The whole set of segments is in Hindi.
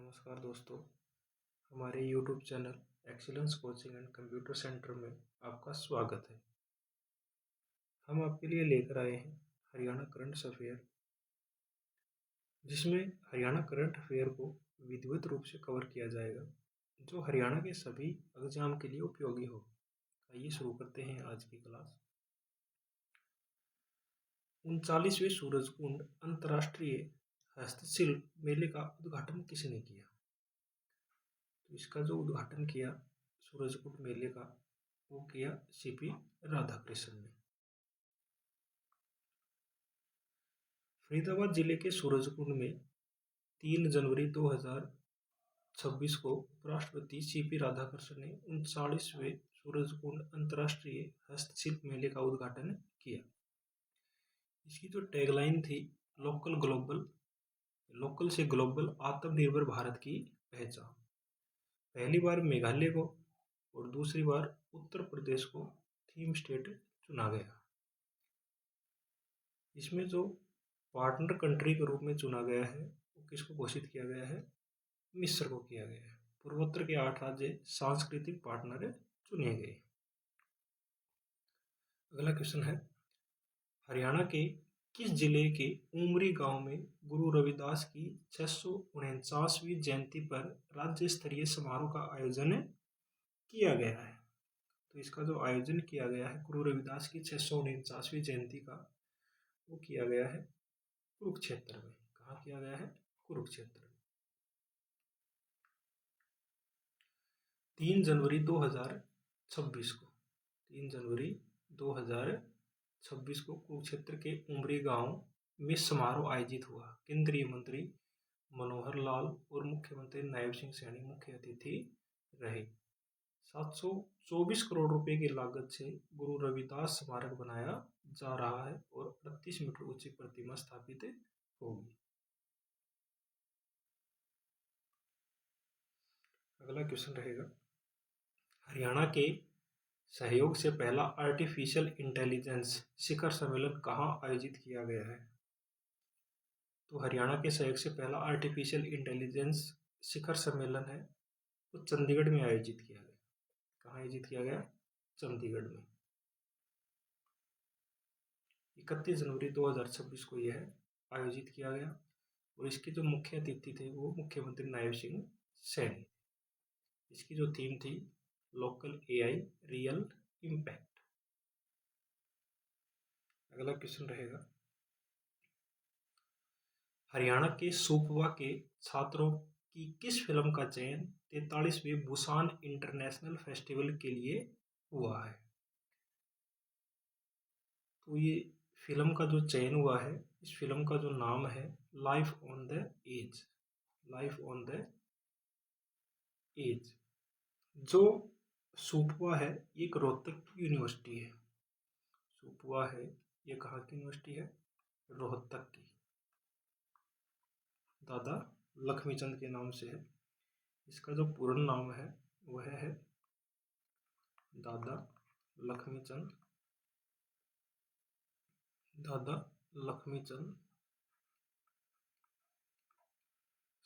नमस्कार दोस्तों, हमारे YouTube channel excellence coaching and computer centre में आपका स्वागत है। हम आपके लिए लेकर आए हैं हरियाणा करंट अफेयर, जिसमें हरियाणा करंट अफेयर को विधिवत रूप से कवर किया जाएगा, जो हरियाणा के सभी एग्जाम के लिए उपयोगी हो। आइए शुरू करते हैं आज की क्लास। 39वें सूरजकुंड अंतर्राष्ट्रीय हस्तशिल्प मेले का उद्घाटन किसने किया? तो इसका जो उद्घाटन किया सूरजकुंड मेले का, वो किया सीपी राधाकृष्णन ने। फरीदाबाद जिले के सूरजकुंड में 3 जनवरी 2026 को उपराष्ट्रपति सीपी राधाकृष्णन ने 39वें सूरजकुंड अंतर्राष्ट्रीय हस्तशिल्प मेले का उद्घाटन किया। इसकी जो टैगलाइन थी, लोकल से ग्लोबल, आत्मनिर्भर भारत की पहचान। पहली बार मेघालय को और दूसरी बार उत्तर प्रदेश को थीम स्टेट चुना गया। इसमें जो पार्टनर कंट्री के रूप में चुना गया है, वो किसको घोषित किया गया है? मिस्र को किया गया है। पूर्वोत्तर के 8 राज्य सांस्कृतिक पार्टनर चुने गए। अगला क्वेश्चन है, हरियाणा के किस जिले के उमरी गांव में गुरु रविदास की 649वीं जयंती पर राज्य स्तरीय समारोह का आयोजन किया गया है? तो इसका जो आयोजन किया गया है गुरु रविदास की 649वीं जयंती का, वो किया गया है कुरुक्षेत्र में। कहाँ किया गया है? कुरुक्षेत्र में। 3 जनवरी 2026 को 3 जनवरी 2026 को कुरुक्षेत्र के उमरी गांव में समारोह आयोजित हुआ। केंद्रीय मंत्री मनोहर लाल और मुख्यमंत्री नायब सिंह सैनी मुख्य अतिथि रहे। 724 करोड़ रुपए की लागत से गुरु रविदास स्मारक बनाया जा रहा है और 38 मीटर ऊंची प्रतिमा स्थापित होगी। अगला क्वेश्चन रहेगा, हरियाणा के सहयोग से पहला आर्टिफिशियल इंटेलिजेंस शिखर सम्मेलन कहाँ आयोजित किया गया है? तो हरियाणा के सहयोग से पहला आर्टिफिशियल इंटेलिजेंस शिखर सम्मेलन है, वो चंडीगढ़ में आयोजित किया गया। कहाँ आयोजित किया गया? चंडीगढ़ में। 31 जनवरी 2026 को यह आयोजित किया गया और इसके जो मुख्य अतिथि थे वो मुख्यमंत्री नायब सिंह सैनी। इसकी जो थीम थी, लोकल एआई रियल इम्पैक्ट। अगला क्वेश्चन रहेगा, हरियाणा के सुकमा के छात्रों की किस फिल्म का चयन 43वें बुसान इंटरनेशनल फेस्टिवल के लिए हुआ है? तो ये फिल्म का जो चयन हुआ है, इस फिल्म का जो नाम है life on the edge. Life on the edge. जो सुकमा है, ये एक रोहतक की यूनिवर्सिटी है। सुकमा है, ये कहाँ की यूनिवर्सिटी है? रोहतक की। दादा लक्ष्मीचंद के नाम से है। इसका जो पूर्ण नाम है वह है दादा Laxmichand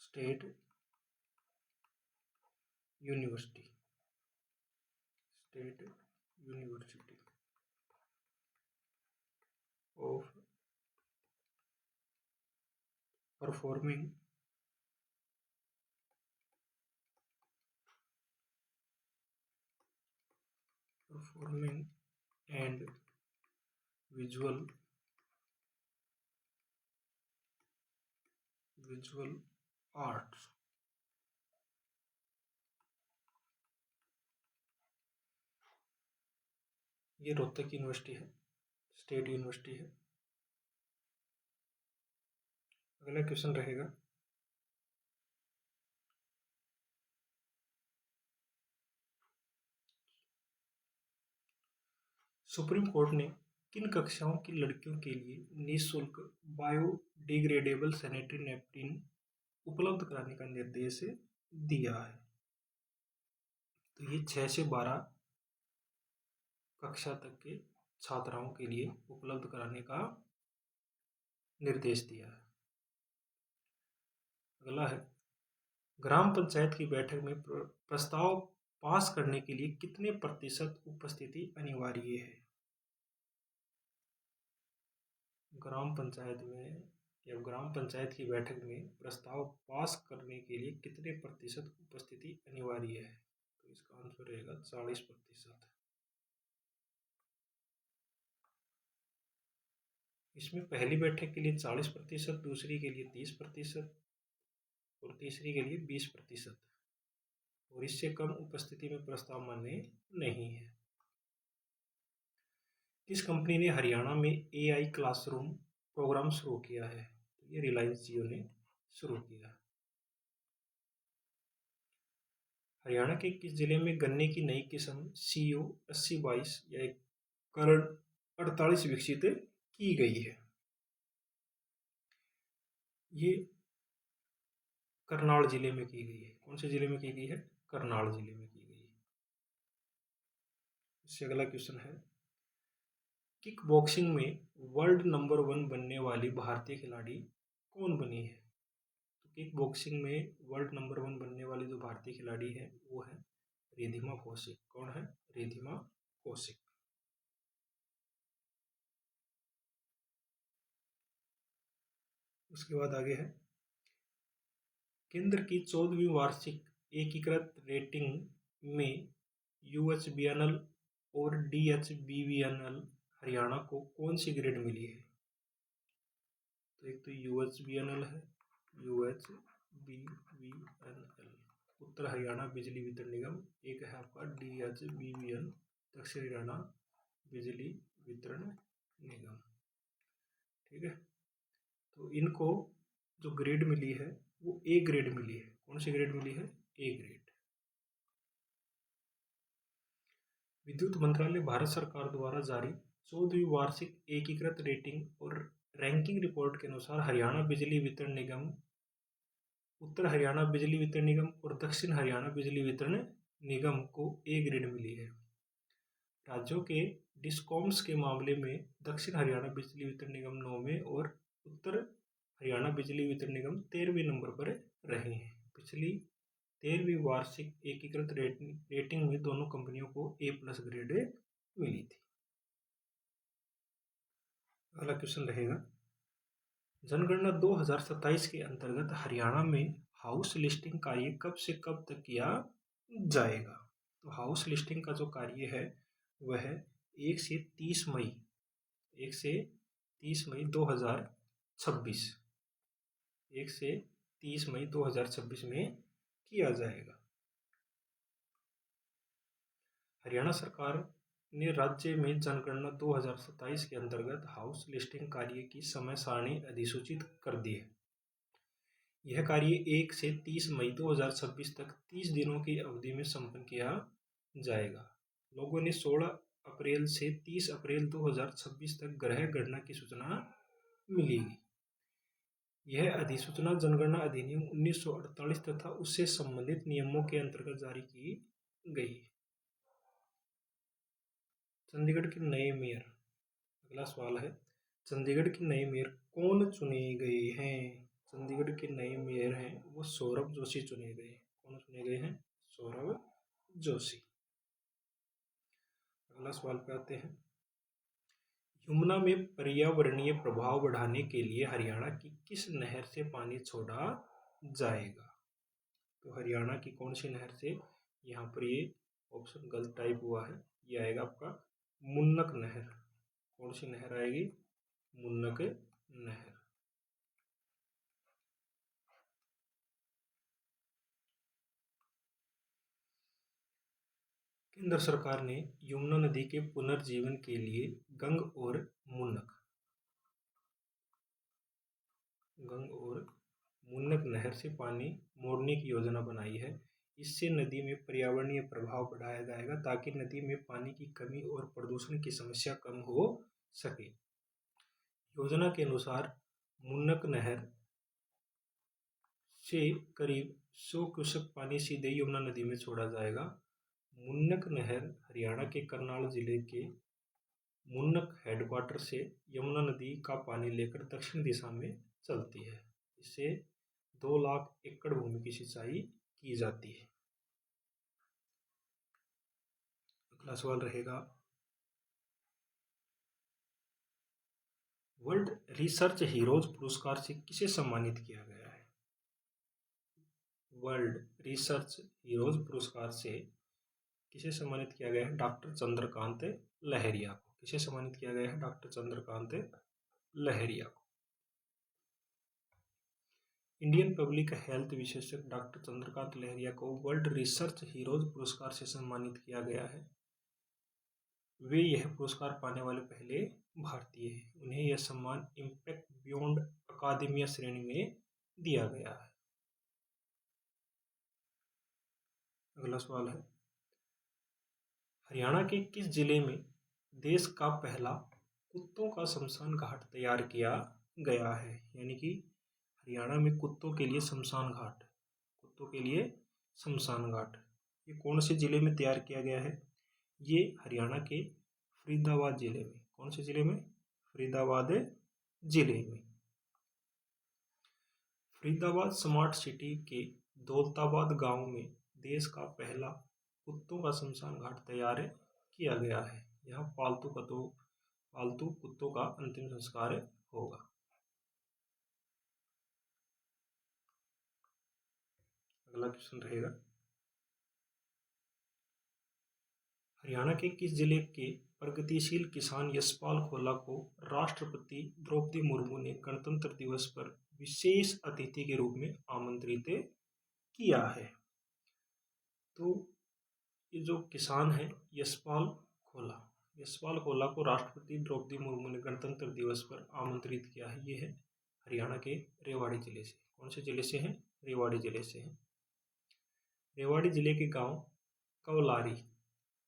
state university of performing and visual arts. ये रोहतक यूनिवर्सिटी है, स्टेट यूनिवर्सिटी है। अगला क्वेश्चन रहेगा, सुप्रीम कोर्ट ने किन कक्षाओं की लड़कियों के लिए निःशुल्क बायोडिग्रेडेबल सैनिटरी नैपकिन उपलब्ध कराने का निर्देश दिया है? तो ये 6 से 12 कक्षा तक के छात्राओं के लिए उपलब्ध कराने का निर्देश दिया है। अगला है, ग्राम पंचायत की बैठक में प्रस्ताव पास करने के लिए कितने प्रतिशत उपस्थिति अनिवार्य है? ग्राम पंचायत में या ग्राम पंचायत की बैठक में प्रस्ताव पास करने के लिए कितने प्रतिशत उपस्थिति अनिवार्य है? तो इसका आंसर रहेगा 40%। इसमें पहली बैठक के लिए 40%, दूसरी के लिए 30% और तीसरी के लिए 20%, और इससे कम उपस्थिति में प्रस्ताव मान्य नहीं है। किस कंपनी ने हरियाणा में AI क्लासरूम प्रोग्राम शुरू किया है? तो ये रिलायंस जियो ने शुरू किया। हरियाणा के किस जिले में गन्ने की नई किस्म CO 8022 या करण 48 विकसित की गई है? ये करनाल जिले में की गई है। कौन से जिले में की गई है? करनाल जिले में की गई है। इससे अगला क्वेश्चन है, किक बॉक्सिंग में वर्ल्ड नंबर 1 बनने वाली भारतीय खिलाड़ी कौन बनी है? तो किक बॉक्सिंग में वर्ल्ड नंबर 1 बनने वाली जो भारतीय खिलाड़ी है वो है रिद्धिमा कौशिक। कौन है? रिद्धिमा कौशिक। उसके बाद आगे है, केंद्र की 14वीं वार्षिक एकीकृत रेटिंग में UHBNL और DHBBNL हरियाणा को कौन सी ग्रेड मिली है? तो एक तो UHBNL है, UHBBNL उत्तर हरियाणा बिजली वितरण निगम, एक है आपका DHBBN दक्षिण हरियाणा बिजली वितरण निगम। ठीक है, तो इनको जो ग्रेड मिली है वो A ग्रेड मिली है। कौन सी ग्रेड मिली है? A grade. विद्युत मंत्रालय भारत सरकार द्वारा जारी 14वीं वार्षिक एकीकृत रेटिंग और रैंकिंग रिपोर्ट के अनुसार हरियाणा बिजली वितरण निगम, उत्तर हरियाणा बिजली वितरण निगम और दक्षिण हरियाणा बिजली वितरण निगम को A ग्रेड मिली है। राज्यों के डिस्कॉम्स के मामले में दक्षिण हरियाणा बिजली वितरण निगम 9वें और उत्तर हरियाणा बिजली वितरण निगम 13वें नंबर पर रहे हैं। पिछली 13वीं वार्षिक एकीकृत रेटिंग में दोनों कंपनियों को A+ ग्रेड मिली थी। अगला क्वेश्चन रहेगा, जनगणना 2027 के अंतर्गत हरियाणा में हाउस लिस्टिंग कार्य कब से कब तक किया जाएगा? तो हाउस लिस्टिंग का जो कार्य है वह 1 से 30 मई 1 से 30 मई 2026 1 से 30 मई 2026 में किया जाएगा। हरियाणा सरकार ने राज्य में जनगणना 2027 के अंतर्गत हाउस लिस्टिंग कार्य की समय सारणी अधिसूचित कर दी है। यह कार्य 1 से 30 मई 2026 तक 30 दिनों की अवधि में संपन्न किया जाएगा। लोगों ने 16 अप्रैल से 30 अप्रैल 2026 तक गृह गणना की सूचना मिलेगी। यह अधिसूचना जनगणना अधिनियम 1948 तथा उससे संबंधित नियमों के अंतर्गत जारी की गई। चंडीगढ़ के नए मेयर, अगला सवाल है, चंडीगढ़ के नए मेयर कौन चुने गए हैं? चंडीगढ़ के नए मेयर हैं वो सौरभ जोशी चुने गए। कौन चुने गए हैं? सौरभ जोशी। अगला सवाल पे आते हैं, यमुना में पर्यावरणीय प्रभाव बढ़ाने के लिए हरियाणा की किस नहर से पानी छोड़ा जाएगा? तो हरियाणा की कौन सी नहर से? यहाँ पर ये ऑप्शन गलत टाइप हुआ है, ये आएगा आपका मुन्नक नहर। कौन सी नहर आएगी? मुन्नक नहर। केंद्र सरकार ने यमुना नदी के पुनर्जीवन के लिए गंग और मुन्नक नहर से पानी मोड़ने की योजना बनाई है। इससे नदी में पर्यावरणीय प्रभाव बढ़ाया जाएगा ताकि नदी में पानी की कमी और प्रदूषण की समस्या कम हो सके। योजना के अनुसार मुन्नक नहर से करीब 100 क्यूसेक पानी सीधे यमुना नदी में छोड़ा जाएगा। मुन्नक नहर हरियाणा के करनाल जिले के मुन्नक हेडक्वार्टर से यमुना नदी का पानी लेकर दक्षिण दिशा में चलती है। इससे 2 लाख एकड़ भूमि की सिंचाई की जाती है। अगला सवाल रहेगा, वर्ल्ड रिसर्च हीरोज पुरस्कार से किसे सम्मानित किया गया है? वर्ल्ड रिसर्च हीरोज पुरस्कार से किसे सम्मानित किया गया है? डॉक्टर चंद्रकांत लहरिया को। किसे सम्मानित किया गया है? डॉक्टर चंद्रकांत लहरिया को। इंडियन पब्लिक हेल्थ विशेषज्ञ डॉक्टर चंद्रकांत लहरिया को वर्ल्ड रिसर्च हीरोज पुरस्कार से सम्मानित किया गया है। वे यह पुरस्कार पाने वाले पहले भारतीय हैं। उन्हें यह सम्मान इम्पैक्ट बियॉन्ड अकादमिया श्रेणी में दिया गया है। अगला सवाल है, हरियाणा के किस जिले में देश का पहला कुत्तों का शमशान घाट तैयार किया गया है? यानी कि हरियाणा में कुत्तों के लिए शमशान घाट, कुत्तों के लिए शमशान घाट, ये कौन से जिले में तैयार किया गया है? ये हरियाणा के फरीदाबाद जिले में। कौन से जिले में? फरीदाबाद जिले में। फरीदाबाद स्मार्ट सिटी के दौलताबाद गांव में देश का पहला कुत्तों का शमशान घाट तैयार किया गया है। यहाँ पालतू कुत्तों का अंतिम संस्कार होगा। अगला क्वेश्चन रहेगा, हरियाणा के किस जिले के प्रगतिशील किसान यशपाल खोला को राष्ट्रपति द्रौपदी मुर्मू ने गणतंत्र दिवस पर विशेष अतिथि के रूप में आमंत्रित किया है? तो ये जो किसान है यशपाल खोला को राष्ट्रपति द्रौपदी मुर्मू ने गणतंत्र दिवस पर आमंत्रित किया है। ये है हरियाणा के रेवाड़ी जिले से। कौन से जिले से हैं? रेवाड़ी जिले से हैं। रेवाड़ी जिले के गांव कवलारी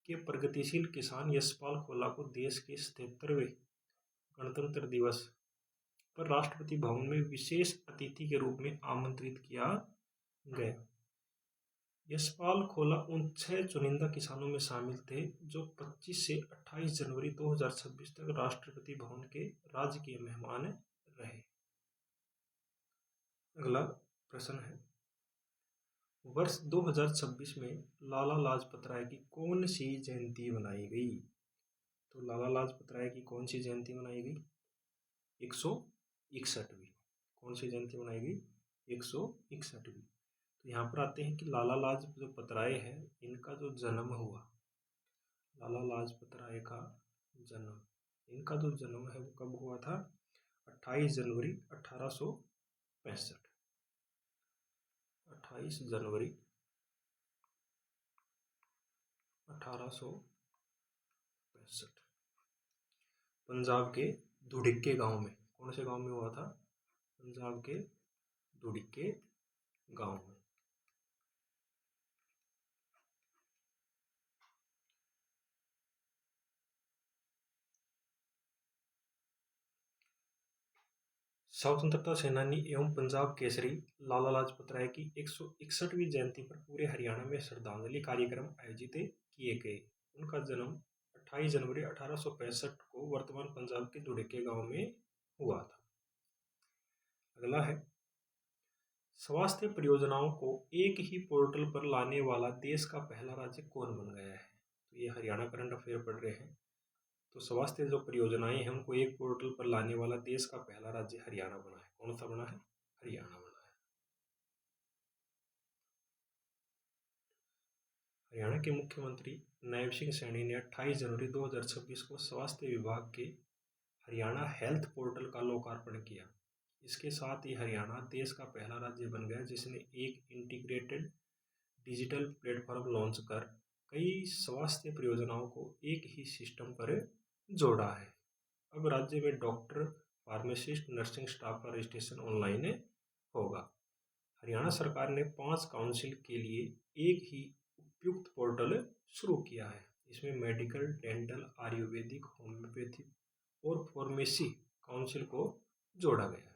के प्रगतिशील किसान यशपाल खोला को देश के 77वें गणतंत्र दिवस पर राष्ट्रपति भवन में विशेष अतिथि के रूप में आमंत्रित किया गया। यशपाल खोला उन 6 चुनिंदा किसानों में शामिल थे जो 25 से 28 जनवरी 2026 तक राष्ट्रपति भवन के राजकीय मेहमान रहे। अगला प्रश्न है, वर्ष 2026 में लाला लाजपत राय की कौन सी जयंती मनाई गई? तो लाला लाजपत राय की कौन सी जयंती मनाई गई? 161वीं। कौन सी जयंती मनाई गई? 161वीं। तो यहाँ पर आते हैं कि लाला लाजपत राय है, इनका जो जन्म हुआ, लाला लाजपत राय का जन्म, इनका जो जन्म है वो कब हुआ था? 28 जनवरी 1865। 28 जनवरी 1865 पंजाब के धुड़िक्के गांव में। कौन से गांव में हुआ था? पंजाब के धुड़िक्के गांव में। स्वतंत्रता सेनानी एवं पंजाब केसरी लाला लाजपत राय की 161वीं जयंती पर पूरे हरियाणा में श्रद्धांजलि कार्यक्रम आयोजित किए गए। उनका जन्म 28 जनवरी 1865 को वर्तमान पंजाब के धुड़िक्के गांव में हुआ था। अगला है, स्वास्थ्य परियोजनाओं को एक ही पोर्टल पर लाने वाला देश का पहला राज्य कौन बन गया है? तो ये हरियाणा करंट अफेयर पढ़ रहे हैं। तो स्वास्थ्य जो परियोजनाएं हैं उनको एक पोर्टल पर लाने वाला देश का पहला राज्य हरियाणा बना है। कौन सा बना है? हरियाणा बना है। हरियाणा के मुख्यमंत्री नायब सिंह सैनी ने 28 जनवरी 2026 को स्वास्थ्य विभाग के हरियाणा हेल्थ पोर्टल का लोकार्पण किया। इसके साथ ही हरियाणा देश का पहला राज्य बन गया जिसने एक इंटीग्रेटेड डिजिटल प्लेटफॉर्म लॉन्च कर कई स्वास्थ्य परियोजनाओं को एक ही सिस्टम पर जोड़ा है। अब राज्य में डॉक्टर, फार्मासिस्ट, नर्सिंग स्टाफ का रजिस्ट्रेशन ऑनलाइन होगा। हरियाणा सरकार ने 5 काउंसिल के लिए एक ही उपयुक्त पोर्टल शुरू किया है। इसमें मेडिकल, डेंटल, आयुर्वेदिक, होम्योपैथी और फार्मेसी काउंसिल को जोड़ा गया है।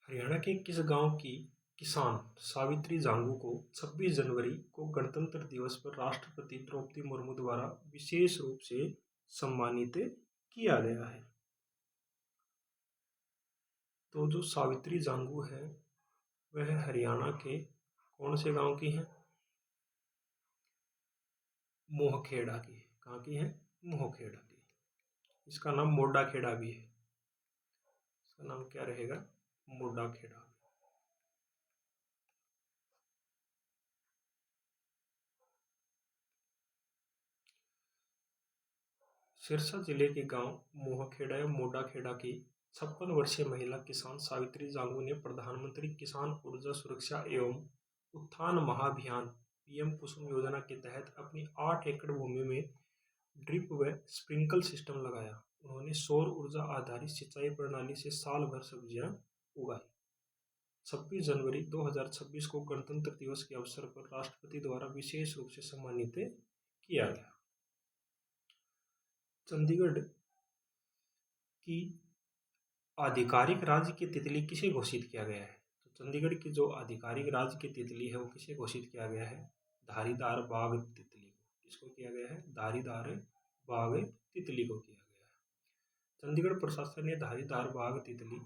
हरियाणा के किस गांव की किसान सावित्री जांगू को 26 जनवरी को गणतंत्र दिवस पर राष्ट्रपति द्रौपदी मुर्मू द्वारा विशेष रूप से सम्मानित किया गया है? तो जो सावित्री जांगू है वह हरियाणा के कौन से गांव की है? मोहखेड़ा की। कहाँ की है? मोहखेड़ा की। इसका नाम मोडा खेड़ा भी है। इसका नाम क्या रहेगा? मोडा खेड़ा। सिरसा जिले के गांव मोहखेड़ा या मोडाखेड़ा की 56 वर्षीय महिला किसान सावित्री जांगू ने प्रधानमंत्री किसान ऊर्जा सुरक्षा एवं उत्थान महाभियान पीएम कुसुम योजना के तहत अपनी 8 एकड़ भूमि में ड्रिप व स्प्रिंकल सिस्टम लगाया। उन्होंने सौर ऊर्जा आधारित सिंचाई प्रणाली से साल भर सब्जियां उगाई। 26 जनवरी 2026 को गणतंत्र दिवस के अवसर पर राष्ट्रपति द्वारा विशेष रूप से सम्मानित किया गया। चंडीगढ़ की आधिकारिक राज्य की तितली किसे घोषित किया गया है? तो चंडीगढ़ की जो आधिकारिक राज्य की तितली है वो किसे घोषित किया गया है? धारीदार बाघ तितली को। किसको किया गया है? धारीदार बाघ तितली को किया गया है। चंडीगढ़ प्रशासन ने धारीदार बाघ तितली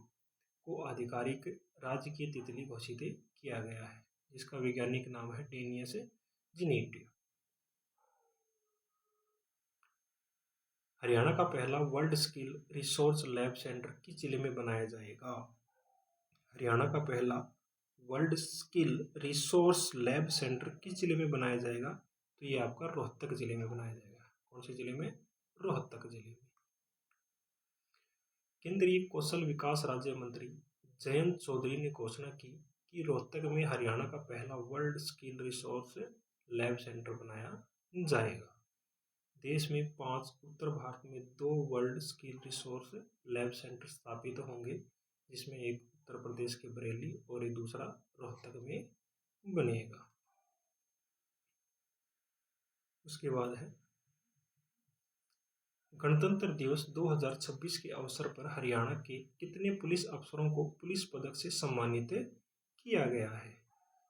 को आधिकारिक राज्य की तितली घोषित किया गया है, जिसका वैज्ञानिक नाम है टेनियस जिनेटिया। हरियाणा का पहला world skill resource lab centre किस जिले में बनाया जाएगा? हरियाणा का पहला world skill resource lab centre किस जिले में बनाया जाएगा? तो ये आपका रोहतक जिले में बनाया जाएगा। कौन से जिले में? रोहतक जिले में। केंद्रीय कौशल विकास राज्य मंत्री जयंत चौधरी ने घोषणा की कि रोहतक में हरियाणा का पहला world skill resource lab centre बनाया जाएगा। देश में 5, उत्तर भारत में 2 world skill resource lab centre स्थापित होंगे, जिसमें एक उत्तर प्रदेश के बरेली और एक दूसरा रोहतक में बनेगा। उसके बाद है गणतंत्र दिवस 2026 के अवसर पर हरियाणा के कितने पुलिस अफसरों को पुलिस पदक से सम्मानित किया गया है?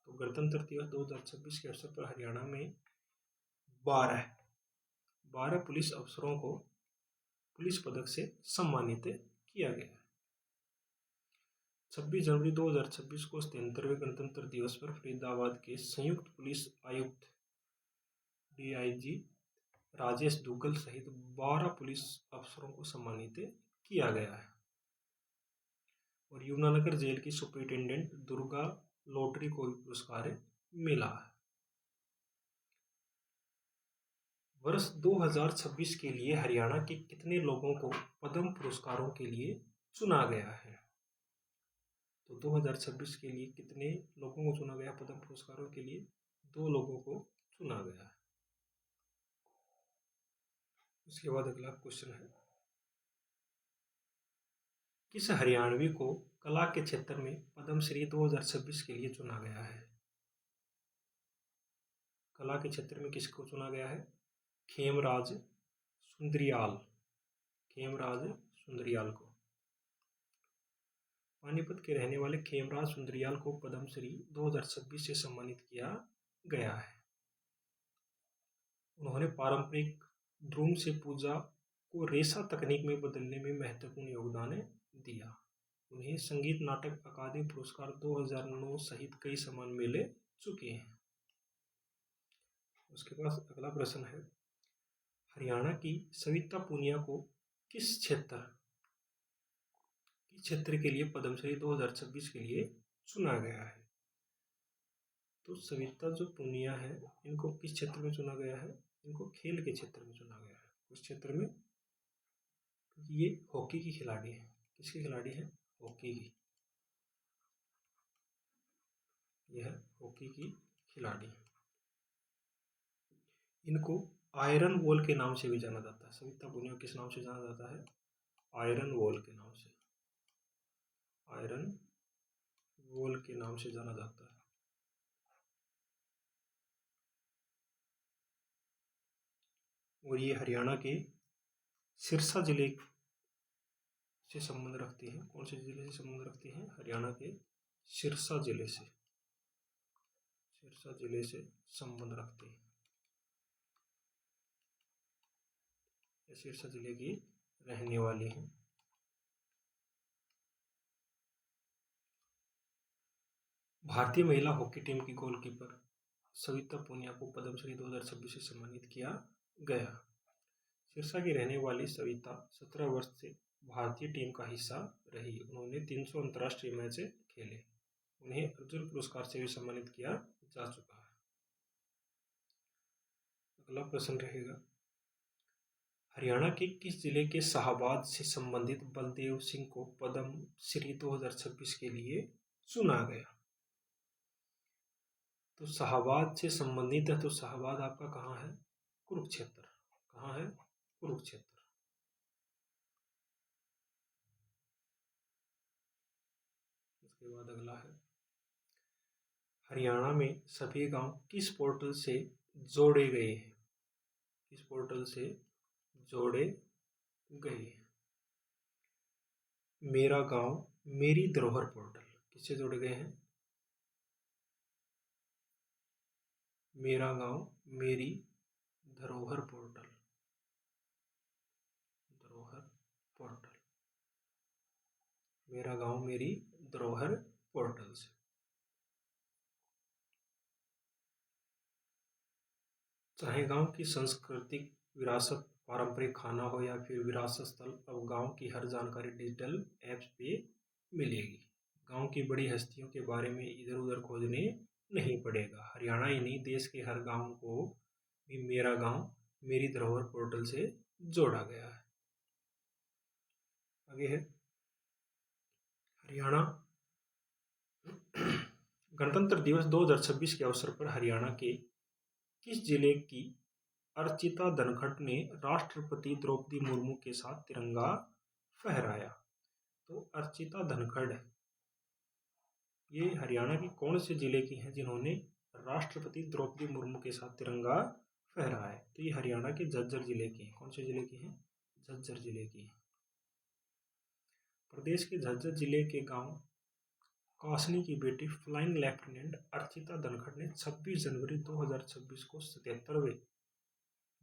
तो गणतंत्र दिवस 2026 के अवसर पर हरियाणा में 12 पुलिस अफसरों को पुलिस पदक से सम्मानित किया गया है। 26 जनवरी 2026 को 77वें गणतंत्र दिवस पर फरीदाबाद के संयुक्त पुलिस आयुक्त डीआईजी राजेश दुग्गल सहित 12 पुलिस अफसरों को सम्मानित किया गया है। और यमुनानगर जेल की सुपरिटेंडेंट दुर्गा लोटरी को भी पुरस्कार मिला है। वर्ष 2026 के लिए हरियाणा के कितने लोगों को पद्म पुरस्कारों के लिए चुना गया है? तो 2026 के लिए कितने लोगों को चुना गया पद्म पुरस्कारों के लिए? 2 लोगों को चुना गया है। उसके बाद अगला क्वेश्चन है, किस हरियाणवी को कला के क्षेत्र में पद्मश्री 2026 के लिए चुना गया है? कला के क्षेत्र में किसको चुना गया है? खेमराज सुंदरियाल। खेमराज सुंदरियाल को। पानीपत के रहने वाले खेमराज सुंदरियाल को पद्मश्री 2026 से सम्मानित किया गया है। उन्होंने पारंपरिक ध्रुम से पूजा को रेशा तकनीक में बदलने में महत्वपूर्ण योगदान दिया। उन्हें संगीत नाटक अकादमी पुरस्कार 2009 सहित कई सम्मान मिल चुके हैं। उसके पास अगला प्रश्न है, हरियाणा की सविता पुनिया को किस क्षेत्र के लिए पद्मश्री 2026 के लिए चुना गया है? तो सविता जो पुनिया है इनको किस क्षेत्र में चुना गया है? इनको खेल के क्षेत्र में चुना गया है। उस क्षेत्र में ये हॉकी की खिलाड़ी है। किसकी खिलाड़ी है? हॉकी की। यह हॉकी की खिलाड़ी है। इनको आयरन वॉल के नाम से भी जाना जाता है। सविता पुनिया किस नाम से जाना जाता है? आयरन वॉल के नाम से। आयरन वॉल के नाम से जाना जाता है। और ये हरियाणा के सिरसा जिले से संबंध रखती है। कौन से जिले से संबंध रखती है? हरियाणा के सिरसा जिले से। सिरसा जिले से संबंध रखती है। ये सिरसा जिले की रहने वाली है। भारतीय महिला हॉकी टीम की गोलकीपर सविता पूनिया को पद्मश्री 2026 से सम्मानित किया गया। सिरसा की रहने वाली सविता 17 वर्ष से भारतीय टीम का हिस्सा रही। उन्होंने 300 अंतर्राष्ट्रीय मैच खेले। उन्हें अर्जुन पुरस्कार से भी सम्मानित किया जा चुका है। अगला प्रश्न रहेगा, हरियाणा के किस जिले के शाहबाद से संबंधित बलदेव सिंह को पद्म श्री 2026 के लिए चुना गया? तो शाहबाद से संबंधित है, तो शाहबाद आपका कहाँ है? कुरुक्षेत्र। कहाँ है? कुरुक्षेत्र। उसके बाद अगला है, हरियाणा में सभी गांव किस पोर्टल से जोड़े गए हैं? किस पोर्टल से जोड़े गए हैं? मेरा गांव मेरी धरोहर पोर्टल किससे जोड़े गए हैं? मेरा गांव मेरी धरोहर पोर्टल। धरोहर पोर्टल। मेरा गांव मेरी धरोहर पोर्टल से। चाहे गांव की सांस्कृतिक विरासत, पारंपरिक खाना हो या फिर विरासत स्थल, अब गांव की हर जानकारी डिजिटल ऐप्स पे मिलेगी। गांव की बड़ी हस्तियों के बारे में इधर उधर खोजने नहीं पड़ेगा। हरियाणा ही नहीं, देश के हर गांव को भी मेरा गांव मेरी धरोहर पोर्टल से जोड़ा गया है। आगे है, हरियाणा गणतंत्र दिवस 2026 के अवसर पर हरियाणा के किस जिले की अर्चिता धनखड़ ने राष्ट्रपति द्रौपदी मुर्मू के साथ तिरंगा फहराया? तो अर्चिता धनखड़ ये हरियाणा की कौन से जिले की हैं जिन्होंने राष्ट्रपति द्रौपदी मुर्मू के साथ तिरंगा फहराया है? तो ये हरियाणा के झज्जर जिले की हैं। कौन से जिले की हैं? झज्जर जिले की। प्रदेश के झज्जर जिले के गांव कासनी की बेटी फ्लाइंग लेफ्टिनेंट अर्चिता धनखड़ ने 26 जनवरी 2026 को 77वें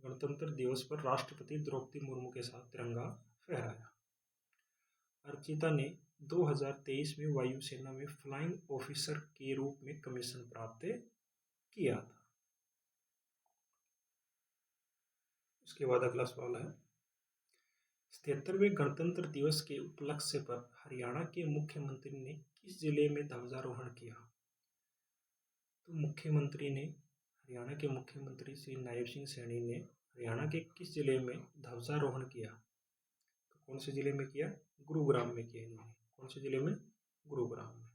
गणतंत्र दिवस पर राष्ट्रपति द्रौपदी मुर्मू के साथ तिरंगा फहराया। अर्चिता ने 2023 में वायुसेना में फ्लाइंग ऑफिसर के रूप में कमीशन प्राप्त किया था। उसके बाद अगला सवाल है, 77वें गणतंत्र दिवस के उपलक्ष्य पर हरियाणा के मुख्यमंत्री ने किस जिले में ध्वजारोहण किया? तो हरियाणा के मुख्यमंत्री श्री नायब सिंह सैनी ने हरियाणा के किस जिले में ध्वजारोहण किया? तो कौन से जिले में किया? गुरुग्राम में किया इन्होंने। कौन से जिले में? गुरुग्राम में।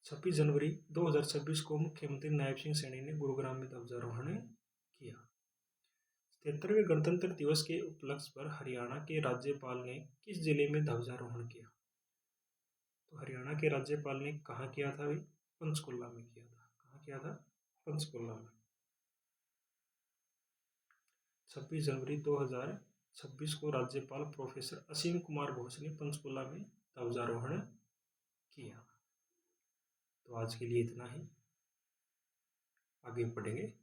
26 जनवरी 2026 को मुख्यमंत्री नायब सिंह सैनी ने गुरुग्राम में ध्वजारोहण किया। 73वें गणतंत्र दिवस के उपलक्ष्य पर हरियाणा के राज्यपाल ने किस जिले में ध्वजारोहण किया? तो हरियाणा के राज्यपाल ने कहाँ किया था भाई? पंचकुला में किया था। कहाँ किया था? पंचकुला में। 26 जनवरी 2026 को राज्यपाल प्रोफेसर असीम कुमार घोष ने पंचकुला में ध्वजारोहण किया। तो आज के लिए इतना ही, आगे पढ़ेंगे।